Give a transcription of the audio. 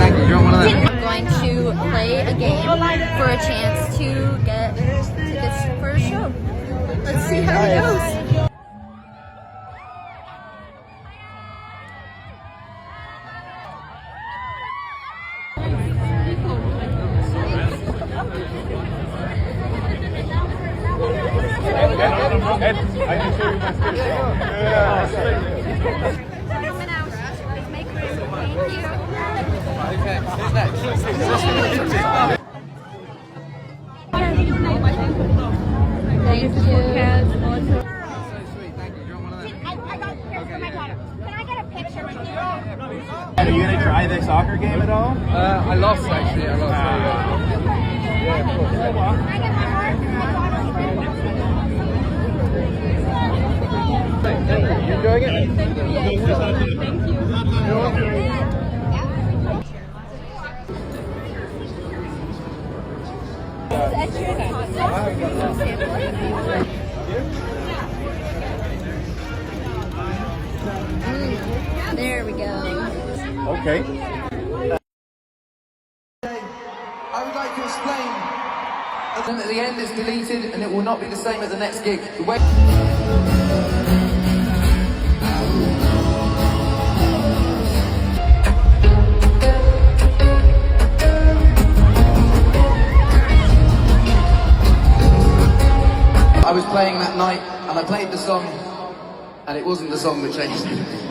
thank you. You want one of them? I'm going to play a game for a chance to get tickets for a show. Let's see how it goes. Thank you. Are you gonna try the soccer game at all? I lost actually. I lost. Yeah, of course. You enjoying it? Thank you. There we go. Okay. I would like to explain that at the end it's deleted and it will not be the same at the next gig. I was playing that night and I played the song and it wasn't the song that changed it.